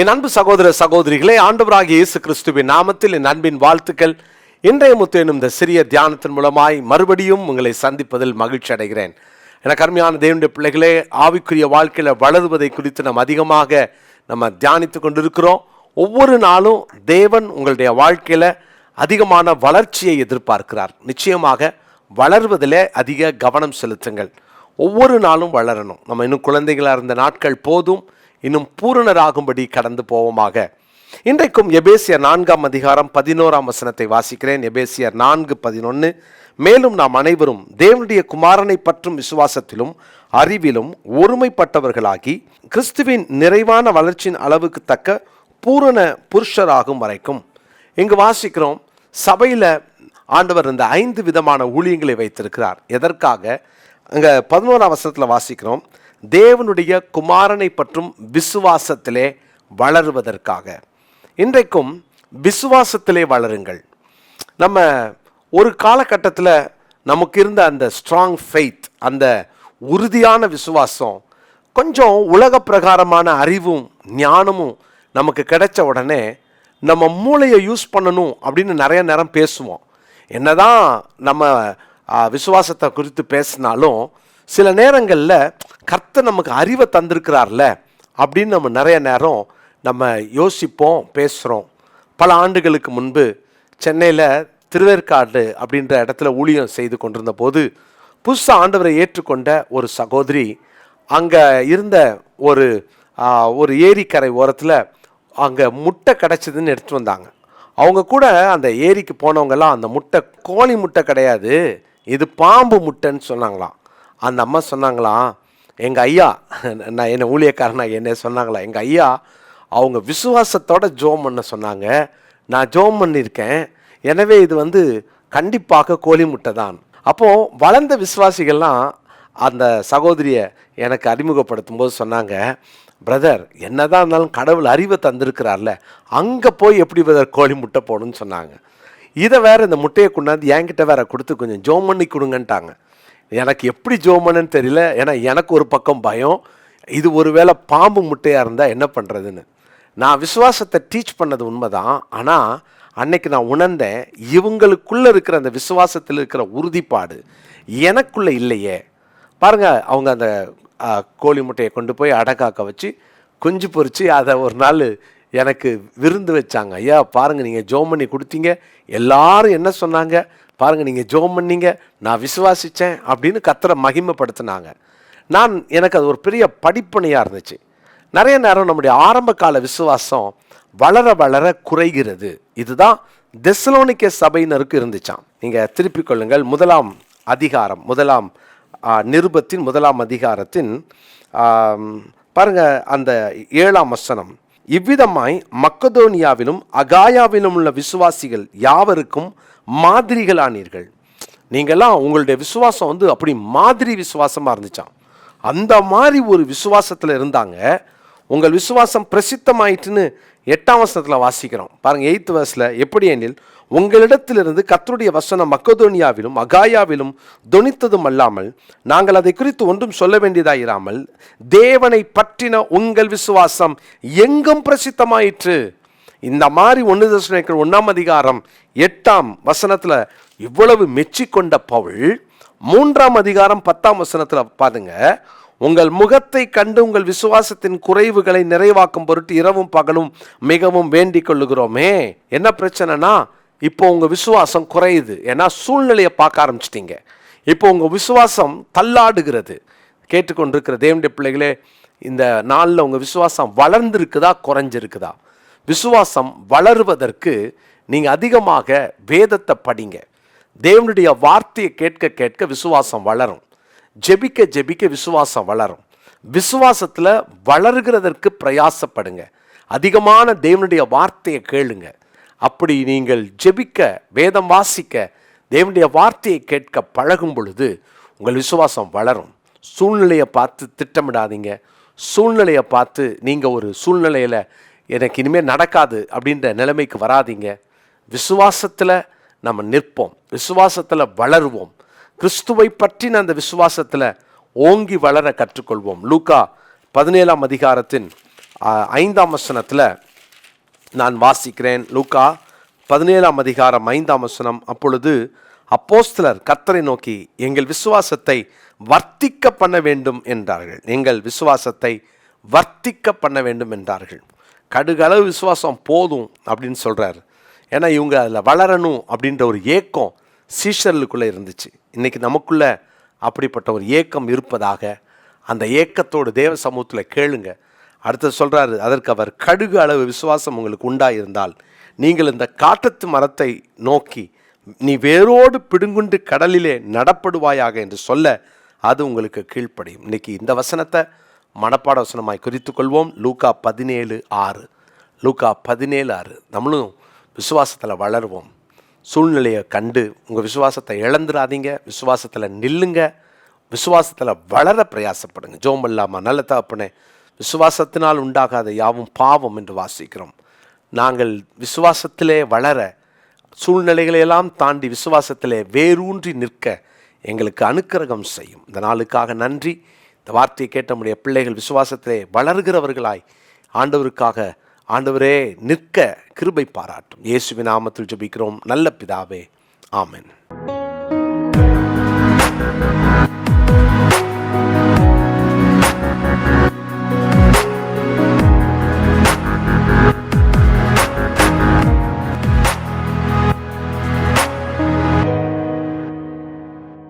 என் அன்பு சகோதர சகோதரிகளே, ஆண்டவராகிய இயேசு கிறிஸ்துவின் நாமத்தில் என் அன்பின் வாழ்த்துக்கள். இன்றைய முத்து எனும் இந்த சிறிய தியானத்தின் மூலமாய் மறுபடியும் உங்களை சந்திப்பதில் மகிழ்ச்சி அடைகிறேன். எனக்கு அருமையான தேவனுடைய பிள்ளைகளே, ஆவிக்குரிய வாழ்க்கையில் வளருவதை குறித்து நாம் அதிகமாக தியானித்து கொண்டிருக்கிறோம். ஒவ்வொரு நாளும் தேவன் உங்களுடைய வாழ்க்கையில் அதிகமான வளர்ச்சியை எதிர்பார்க்கிறார். நிச்சயமாக வளர்வதில் அதிக கவனம் செலுத்துங்கள். ஒவ்வொரு நாளும் வளரணும். நம்ம இன்னும் குழந்தைகளாக இருந்த நாட்கள் போதும், இன்னும் பூரணராகும்படி கடந்து போவோமாக. இன்றைக்கும் எபேசியர் 4 அதிகாரம் 11 வாசிக்கிறேன். எபேசியர் 4:11. மேலும் நாம் அனைவரும் தேவனுடைய குமாரனை பற்றும் விசுவாசத்திலும் அறிவிலும் ஒருமைப்பட்டவர்களாகி கிறிஸ்துவின் நிறைவான வளர்ச்சியின் அளவுக்கு தக்க பூரண புருஷராகும் வரைக்கும். இங்கு வாசிக்கிறோம், சபையில் ஆண்டவர் இந்த 5 விதமான ஊழியங்களை வைத்திருக்கிறார். எதற்காக? அங்கே 11 வாசிக்கிறோம், தேவனுடைய குமாரனை பற்றும் விசுவாசத்திலே வளருவதற்காக. இன்றைக்கும் விசுவாசத்திலே வளருங்கள். நம்ம ஒரு காலகட்டத்தில் நமக்கு இருந்த அந்த ஸ்ட்ராங் ஃபெய்த், அந்த உறுதியான விசுவாசம், கொஞ்சம் உலக பிரகாரமான அறிவும் ஞானமும் நமக்கு கிடைச்ச உடனே நம்ம மூளையை யூஸ் பண்ணணும் அப்படின்னு நிறைய நேரம் பேசுவோம். என்னதான் நம்ம விசுவாசத்தை குறித்து பேசினாலும் சில நேரங்களில் கர்த்தர் நமக்கு அறிவை தந்திருக்கிறார்ல அப்படின்னு நம்ம நிறைய நேரம் யோசிப்போம், பேசுகிறோம். பல ஆண்டுகளுக்கு முன்பு சென்னையில் திருவேற்காடு அப்படின்ற இடத்துல ஊழியம் செய்து கொண்டிருந்த போது புதுசாக ஆண்டவரை ஏற்றுக்கொண்ட ஒரு சகோதரி அங்கே இருந்த ஒரு ஏரிக்கரை ஓரத்தில் அங்கே முட்டை கிடச்சிதுன்னு எடுத்துகிட்டு வந்தாங்க. அவங்க கூட அந்த ஏரிக்கு போனவங்கெல்லாம் அந்த முட்டை கோழி முட்டை கிடையாது, இது பாம்பு முட்டைன்னு சொன்னாங்களாம். அந்த அம்மா சொன்னாங்களாம், எங்கள் ஐயா, நான் என்ன ஊழியக்காரனா என்ன சொன்னாங்களா, எங்கள் ஐயா அவங்க விசுவாசத்தோட ஜோம் பண்ண சொன்னாங்க. நான் ஜோம் பண்ணியிருக்கேன், எனவே இது கண்டிப்பாக கோழி முட்டை தான். அப்போது வளர்ந்த விசுவாசிகள்லாம் அந்த சகோதரியை எனக்கு அறிமுகப்படுத்தும் போது சொன்னாங்க, பிரதர், என்னதான் இருந்தாலும் கடவுள் அறிவை தந்திருக்கிறார்ல, அங்கே போய் எப்படி பிரதர் கோழி முட்டை போகணும்னு சொன்னாங்க. இதை வேற இந்த முட்டையை கொண்டாந்து என்கிட்ட வேற கொடுத்து கொஞ்சம் ஜோம் பண்ணி கொடுங்கன்ட்டாங்க. எனக்கு எப்படி ஜோம் பண்ணுன்னு தெரியல. ஏன்னா எனக்கு ஒரு பக்கம் பயம், இது ஒருவேளை பாம்பு முட்டையாக இருந்தால் என்ன பண்ணுறதுன்னு. நான் விசுவாசத்தை டீச் பண்ணது உண்மைதான். ஆனால் அன்னைக்கு நான் உணர்ந்தேன், இவங்களுக்குள்ளே இருக்கிற அந்த விசுவாசத்தில் இருக்கிற உறுதிப்பாடு எனக்குள்ளே இல்லையே. பாருங்கள், அவங்க அந்த கோழி முட்டையை கொண்டு போய் அடக்காக்க வச்சு குஞ்சு பொறிச்சு அதை ஒரு நாள் எனக்கு விருந்து வச்சாங்க. ஐயா பாருங்கள், நீங்கள் ஜோம் பண்ணி கொடுத்தீங்க, எல்லாரும் என்ன சொன்னாங்க பாருங்கள், நீங்கள் ஜோம் பண்ணீங்க, நான் விசுவாசித்தேன் அப்படின்னு கர்த்தரை மகிமைப்படுத்தினாங்க. எனக்கு அது ஒரு பெரிய படிப்பனையாக இருந்துச்சு. நிறைய நேரம் நம்முடைய ஆரம்ப கால விசுவாசம் வளர வளர குறைகிறது. இதுதான் தெசலோனிக்கே சபையினருக்கு இருந்துச்சான். நீங்கள் திருப்பிக் கொள்ளுங்கள், 1 அதிகாரம், 1 நிருபத்தின் 1 அதிகாரத்தின் பாருங்க, அந்த 7 வசனம். இவ்விதமாய் மக்கதோனியாவிலும் அகாயாவிலும் உள்ள விசுவாசிகள் யாவருக்கும் மாதிரிகளானீர்கள். நீங்கள்லாம் உங்களுடைய விசுவாசம் அப்படி மாதிரி விசுவாசமாக இருந்துச்சான். அந்த மாதிரி ஒரு விசுவாசத்தில் இருந்தாங்க. உங்கள் விசுவாசம் பிரசித்தமாயிட்டுன்னு 8 வாசிக்கிறோம். பாருங்கள், 8 எப்படி எனில், உங்களிடத்திலிருந்து கர்த்தருடைய வசனம் மக்கதோனியாவிலும் அகாயாவிலும் தொனித்ததும் அல்லாமல் நாங்கள் அதை குறித்து ஒன்றும் சொல்ல வேண்டியதாயிராமல் தேவனை பற்றின உங்கள் விசுவாசம் எங்கும் பிரசித்தமாயிற்று. இந்த மாதிரி 1 தெசலோனிக்கேயர் 1 அதிகாரம் 8 இவ்வளவு மெச்சிக்கொண்ட பவுல் 3 அதிகாரம் 10 பாருங்க, உங்கள் முகத்தை கண்டு உங்கள் விசுவாசத்தின் குறைவுகளை நிறைவாக்கும் பொருட்டு இரவும் பகலும் மிகவும் வேண்டிக் கொள்ளுகிறோமே. என்ன பிரச்சனைனா, இப்போ உங்கள் விசுவாசம் குறையுது. ஏன்னா சூழ்நிலையை பார்க்க ஆரம்பிச்சிட்டிங்க. இப்போ உங்கள் விசுவாசம் தள்ளாடுகிறது. கேட்டுக்கொண்டிருக்கிற தேவனுடைய பிள்ளைகளே, இந்த நாளில் உங்கள் விசுவாசம் வளர்ந்துருக்குதா குறைஞ்சிருக்குதா? விசுவாசம் வளருவதற்கு நீங்கள் அதிகமாக வேதத்தை படிங்க. தேவனுடைய வார்த்தையை கேட்க கேட்க விசுவாசம் வளரும். ஜெபிக்க ஜெபிக்க விசுவாசம் வளரும். விசுவாசத்தில் வளருகிறதற்கு பிரயாசப்படுங்க. அதிகமான தேவனுடைய வார்த்தையை கேளுங்க. அப்படி நீங்கள் ஜெபிக்க, வேதம் வாசிக்க, தேவனுடைய வார்த்தையை கேட்க பழகும் பொழுது உங்கள் விசுவாசம் வளரும். சூழ்நிலையை பார்த்து திட்டமிடாதீங்க. சூழ்நிலையை பார்த்து நீங்கள் ஒரு சூழ்நிலையில் எனக்கு இனிமேல் நடக்காது அப்படின்ற நிலைமைக்கு வராதிங்க. விசுவாசத்தில் நம்ம நிற்போம், விசுவாசத்தில் வளருவோம். கிறிஸ்துவை பற்றின அந்த விசுவாசத்தில் ஓங்கி வளர கற்றுக்கொள்வோம். லூக்கா 17 அதிகாரத்தின் 5ஆம் வசனத்தில் நான் வாசிக்கிறேன். லூக்கா 17ஆம் அதிகாரம் 5ஆம் வசனம். அப்பொழுது அப்போஸ்தலர் கர்த்தரை நோக்கி எங்கள் விசுவாசத்தை வர்த்திக்க பண்ண வேண்டும் என்றார்கள். எங்கள் விசுவாசத்தை வர்த்திக்க பண்ண வேண்டும் என்றார்கள். கடுகளவு விசுவாசம் போதும் அப்படின்னு சொல்கிறார். ஏன்னா இவங்க அதில் வளரணும் அப்படின்ற ஒரு ஏக்கம் சீஷர்களுக்குள்ளே இருந்துச்சு. இன்றைக்கி நமக்குள்ளே அப்படிப்பட்ட ஒரு ஏக்கம் இருப்பதாக அந்த ஏக்கத்தோடு தேவ சமூகத்தில் கேளுங்க. அடுத்தது சொல்கிறாரு, அதற்கு அவர் கடுகு அளவு விசுவாசம் உங்களுக்கு உண்டாயிருந்தால் நீங்கள் இந்த காட்டத்து மரத்தை நோக்கி நீ வேரோடு பிடுங்குண்டு கடலிலே நடப்படுவாயாக என்று சொல்ல அது உங்களுக்கு கீழ்ப்படியும். இன்றைக்கி இந்த வசனத்தை மனப்பாட வசனமாய் குறித்து கொள்வோம். லூக்கா 17:6. லூக்கா 17:6. நம்மளும் விசுவாசத்தில் வளருவோம். சூழ்நிலையை கண்டு உங்கள் விசுவாசத்தை இழந்துடாதீங்க. விசுவாசத்தில் நில்லுங்க. விசுவாசத்தில் வளர பிரயாசப்படுங்க. ஜெபம் இல்லாமா? நல்ல தகப்பனே, விசுவாசத்தினால் உண்டாகாத யாவும் பாவம் என்று வாசிக்கிறோம். நாங்கள் விசுவாசத்திலே வளர, சூழ்நிலைகளையெல்லாம் தாண்டி விசுவாசத்திலே வேரூன்றி நிற்க எங்களுக்கு அனுக்கிரகம் செய்யும். இந்த நாளுக்காக நன்றி. இந்த வார்த்தையை கேட்ட நம்முடைய பிள்ளைகள் விசுவாசத்திலே வளர்கிறவர்களாய் ஆண்டவருக்காக ஆண்டவரே நிற்க கிருபை பாராட்டும். இயேசுவின் நாமத்தில் ஜெபிக்கிறோம் நல்ல பிதாவே, ஆமென்.